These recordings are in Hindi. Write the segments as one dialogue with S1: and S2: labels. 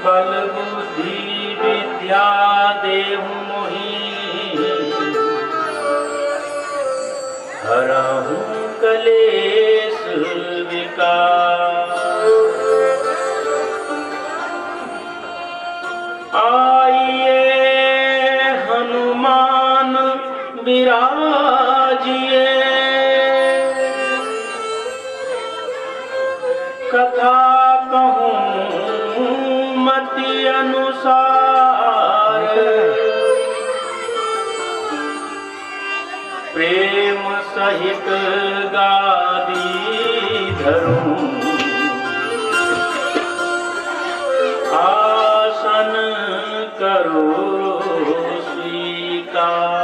S1: बल बुद्धि विद्या देहु मोहि, हरहु कलेश विकार। आइए हनुमान विराजिए, कथा कहूँ मति अनुसार। प्रेम सहित गादी धरूं, आसन करो स्वीकार।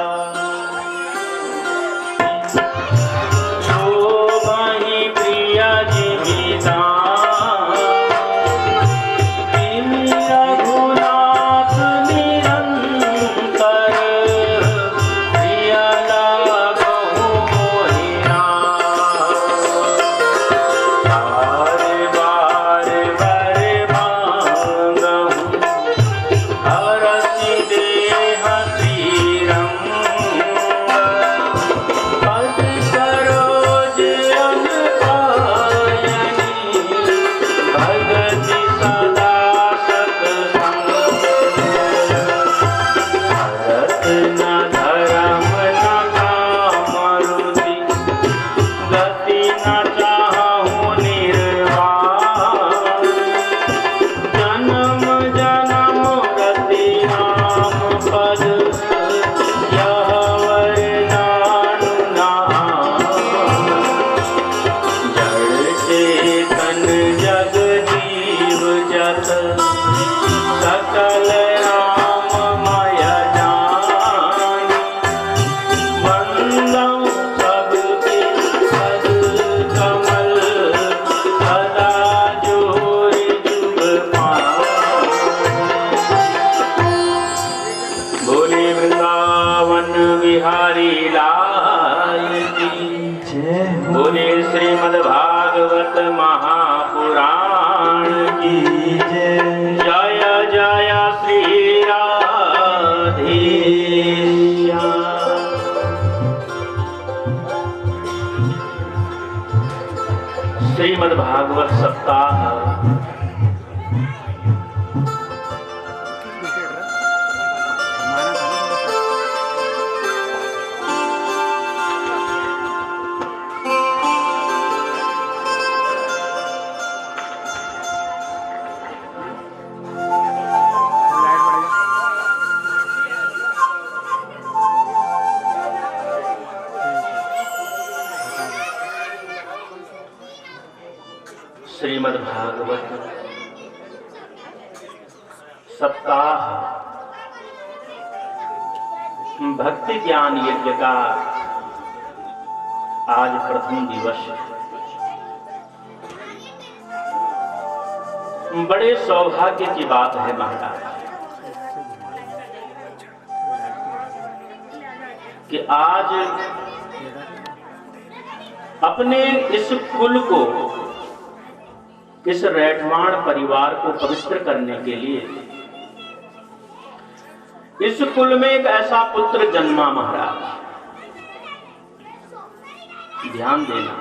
S1: श्रीमद्भागवत महापुराण की जय। जय जय श्री राधेश्याम। श्रीमद्भागवत सप्ताह श्रीमद्भागवत सप्ताह भक्ति ज्ञान यज्ञ का आज प्रथम दिवस। बड़े सौभाग्य की बात है महाराज कि आज अपने इस कुल को, इस रैठवाण परिवार को पवित्र करने के लिए इस कुल में एक ऐसा पुत्र जन्मा महाराज। ध्यान देना,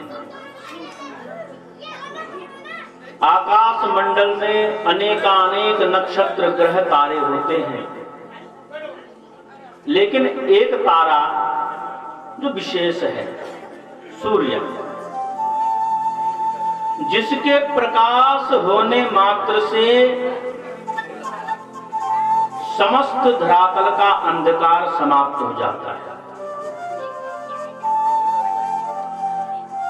S1: आकाश मंडल में अनेकानेक नक्षत्र ग्रह तारे होते हैं, लेकिन एक तारा जो विशेष है, सूर्य, जिसके प्रकाश होने मात्र से समस्त धरातल का अंधकार समाप्त हो जाता है।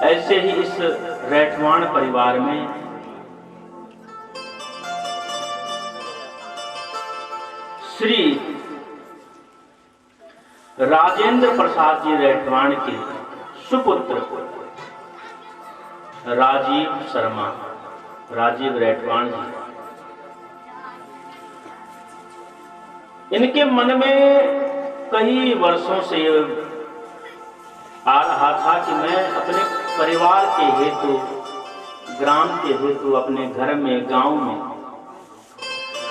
S1: ऐसे ही इस रैठवाण परिवार में श्री राजेंद्र प्रसाद जी रैठवाण के सुपुत्र राजीव शर्मा, राजीव रैठवाण जी, इनके मन में कई वर्षों से आ रहा था कि मैं अपने परिवार के हेतु, ग्राम के हेतु, अपने घर में, गांव में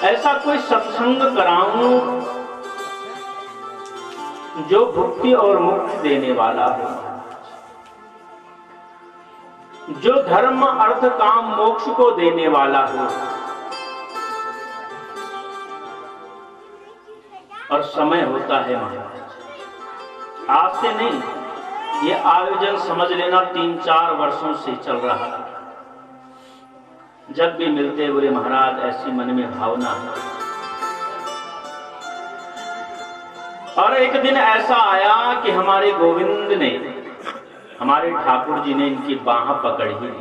S1: ऐसा कोई सत्संग कराऊं जो भुक्ति और मुक्ति देने वाला हो, जो धर्म अर्थ काम मोक्ष को देने वाला हो। और समय होता है महाराज, आज से नहीं, ये आयोजन समझ लेना 3-4 वर्षों से चल रहा है। जब भी मिलते बोले महाराज ऐसी मन में भावना है। और एक दिन ऐसा आया कि हमारे गोविंद ने, हमारे ठाकुर जी ने इनकी बाह पकड़ ही ली,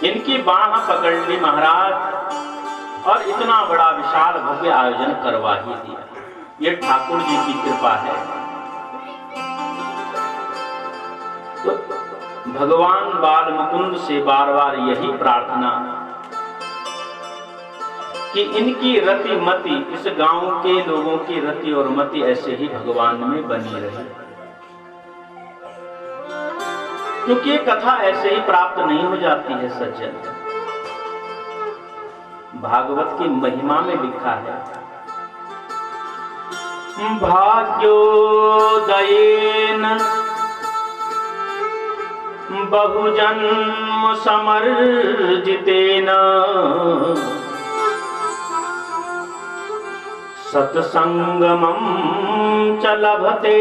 S1: इनकी बाह पकड़ ली महाराज, और इतना बड़ा विशाल भव्य आयोजन करवा ही दिया। ये ठाकुर जी की कृपा है। तो भगवान बाल मुकुंद से बार बार यही प्रार्थना कि इनकी रति मति, इस गांव के लोगों की रति और मति ऐसे ही भगवान में बनी रहे, क्योंकि ये कथा ऐसे ही प्राप्त नहीं हो जाती है सज्जन। भागवत की महिमा में लिखा है, भाग्योदयेन बहुजन्म समर्जितेन सत्संगमं च लभते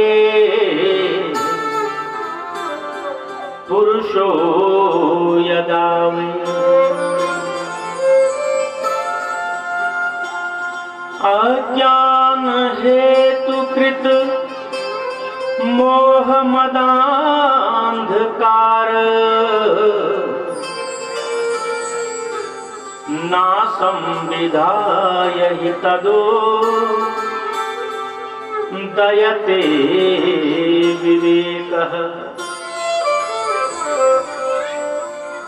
S1: पुरुषो यदा वै। अज्ञान हेतु कृत मोह मदांधकार ना संविधाय हि तदो दयते विवेकः।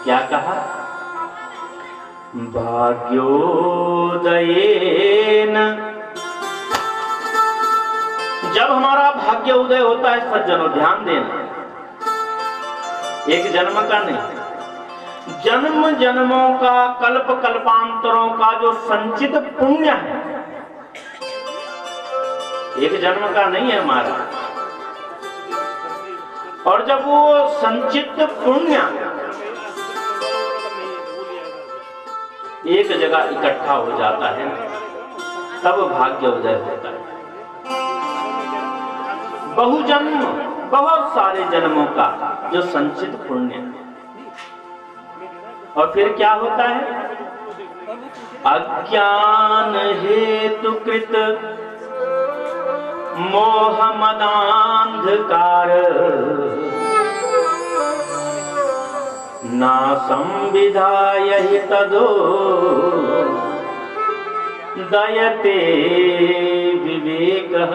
S1: क्या कहा? भाग्योदयेन, जब हमारा भाग्य उदय होता है सज्जनों, ध्यान देना, एक जन्म का नहीं, जन्म जन्मों का, कल्प कल्पांतरों का जो संचित पुण्य है, एक जन्म का नहीं है हमारा। और जब वो संचित पुण्य एक जगह इकट्ठा हो जाता है तब भाग्य उदय होता है। बहुजन्म, बहुत सारे जन्मों का जो संचित पुण्य, और फिर क्या होता है? अज्ञान हेतु कृत मोह मदांधकार ना संविधाय हि तदो दयते विवेकः।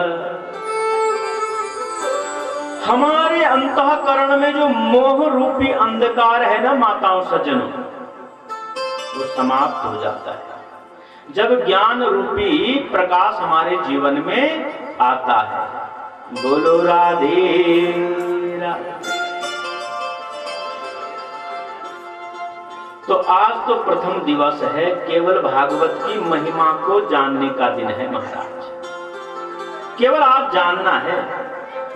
S1: हमारे अंतःकरण में जो मोह रूपी अंधकार है ना माताओं सज्जनों, वो समाप्त हो जाता है जब ज्ञान रूपी प्रकाश हमारे जीवन में आता है। बोलो राधे राधे। तो आज तो प्रथम दिवस है, केवल भागवत की महिमा को जानने का दिन है महाराज। केवल आज जानना है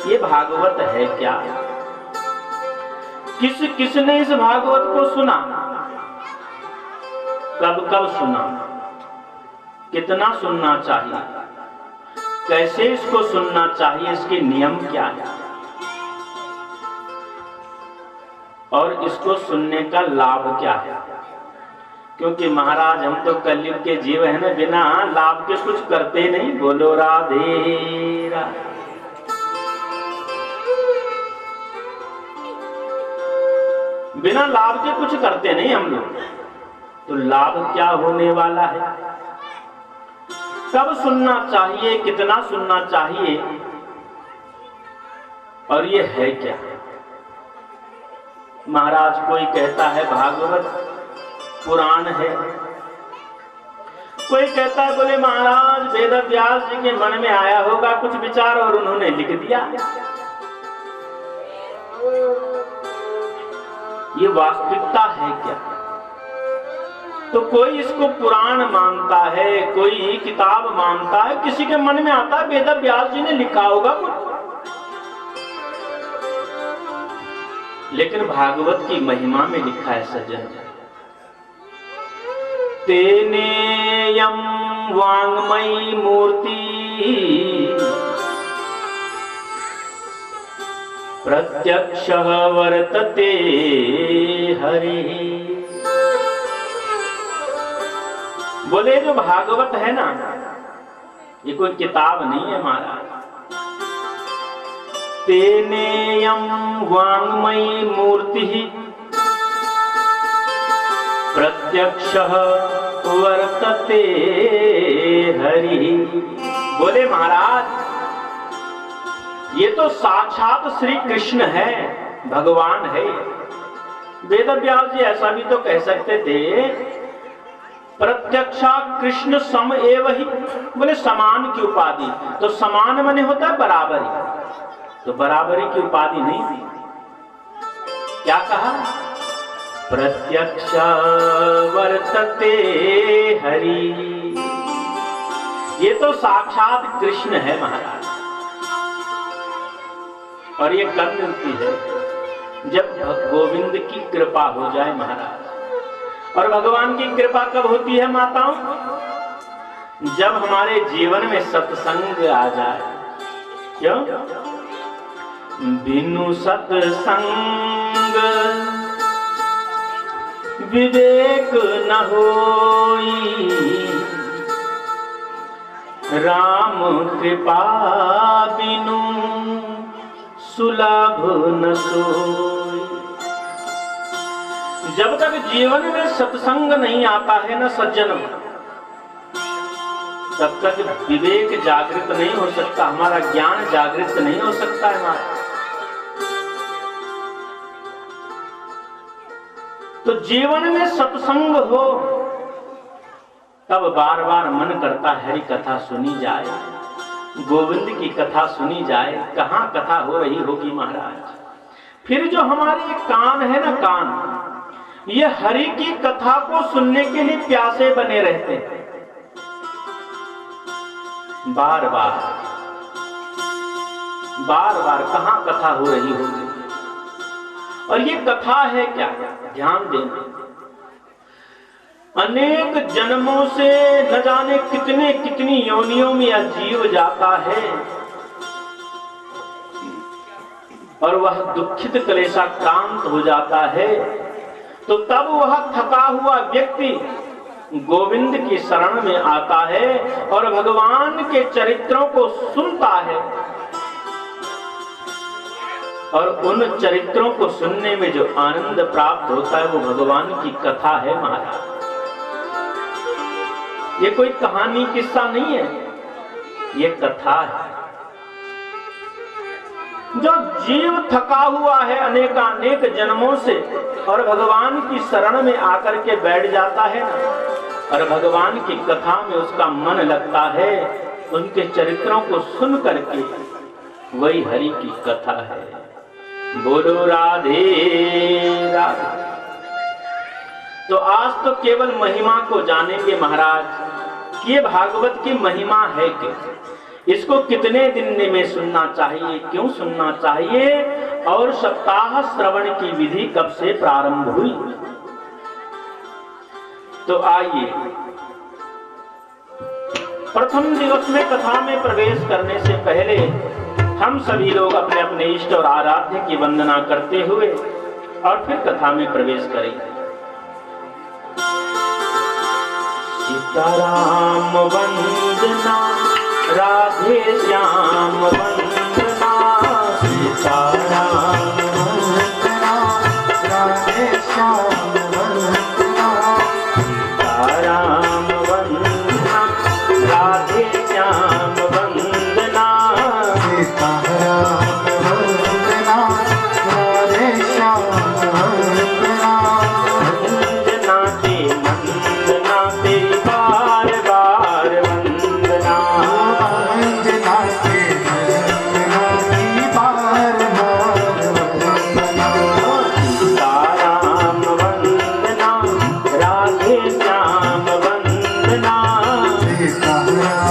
S1: ये भागवत है क्या, किसने इस भागवत को सुना, कब कब सुना, कितना सुनना चाहिए, कैसे इसको सुनना चाहिए, इसके नियम क्या है, और इसको सुनने का लाभ क्या है। क्योंकि महाराज हम तो कलयुग के जीव है ना, बिना लाभ के कुछ करते नहीं। बोलो राधे राधे। बिना लाभ के कुछ करते नहीं हम लोग। तो लाभ क्या होने वाला है, कब सुनना चाहिए, कितना सुनना चाहिए, और ये है क्या। महाराज कोई कहता है भागवत पुराण है, कोई कहता है बोले महाराज वेद व्यास जी के मन में आया होगा कुछ विचार और उन्होंने लिख दिया। ये वास्तविकता है क्या? तो कोई इसको पुराण मानता है, कोई किताब मानता है, किसी के मन में आता है वेद व्यास जी ने लिखा होगा कुछ। लेकिन भागवत की महिमा में लिखा है सज्जन, तेनेयं वाङ्मयी मूर्ति प्रत्यक्षः वर्तते हरि। बोले जो भागवत है ना, ये कोई किताब नहीं है महाराज। तेनेयं वाङ्मयी मूर्ति प्रत्यक्षः वर्तते हरि। बोले महाराज ये तो साक्षात श्री कृष्ण है, भगवान है। वेद व्यास जी ऐसा भी तो कह सकते थे, प्रत्यक्षा कृष्ण सम एव ही। बोले समान की उपाधि, तो समान माने होता है बराबरी, तो बराबरी की उपाधि नहीं थी। क्या कहा? प्रत्यक्ष वर्तते हरि। ये तो साक्षात कृष्ण है महाराज। और ये कब मिलती है? जब गोविंद की कृपा हो जाए महाराज। और भगवान की कृपा कब होती है माताओं? जब हमारे जीवन में सत्संग आ जाए। क्यों? बिनु सत्संग विवेक न होई, राम कृपा बिनु सुलभ न सोई। जब तक जीवन में सत्संग नहीं आता है ना सज्जन, तब तक विवेक जागृत नहीं हो सकता, हमारा ज्ञान जागृत नहीं हो सकता है हमारा। तो जीवन में सत्संग हो तब बार बार मन करता है हरि कथा सुनी जाए, गोविंद की कथा सुनी जाए। कहाँ कथा हो रही होगी महाराज? फिर जो हमारे कान है ना, कान, ये हरि की कथा को सुनने के लिए प्यासे बने रहते हैं। बार बार बार बार कहाँ कथा हो रही होगी? और ये कथा है क्या? ध्यान देना, अनेक जन्मों से न जाने कितने कितनी योनियों में यह जीव जाता है और वह दुखित क्लेशाक्रांत हो जाता है। तो तब वह थका हुआ व्यक्ति गोविंद की शरण में आता है और भगवान के चरित्रों को सुनता है। और उन चरित्रों को सुनने में जो आनंद प्राप्त होता है वो भगवान की कथा है महाराज। ये कोई कहानी किस्सा नहीं है, ये कथा है। जो जीव थका हुआ है अनेकानेक जन्मों से और भगवान की शरण में आकर के बैठ जाता है ना, और भगवान की कथा में उसका मन लगता है, उनके चरित्रों को सुन करके, वही हरि की कथा है। बोलो राधे राधे। तो आज तो केवल महिमा को जानेंगे महाराज कि ये भागवत की महिमा है क्या, इसको कितने दिन में सुनना चाहिए, क्यों सुनना चाहिए, और सप्ताह श्रवण की विधि कब से प्रारंभ हुई। तो आइए प्रथम दिवस में कथा में प्रवेश करने से पहले हम सभी लोग अपने अपने इष्ट और आराध्य की वंदना करते हुए और फिर कथा में प्रवेश करेंगे। सीताराम वंदना, राधे श्याम वंदना, सीताराम वंदना, राधे श्याम वंदना, सीताराम वंदना, राधे श्याम वंदना, सीताराम वंदना, राधे श्याम वंदना, वंदना ते वंदना तेरी बार बार वंदना, वंदना ते वंदना तेरी बार बार वंदना, सीताराम वंदना, राधे श्याम
S2: राम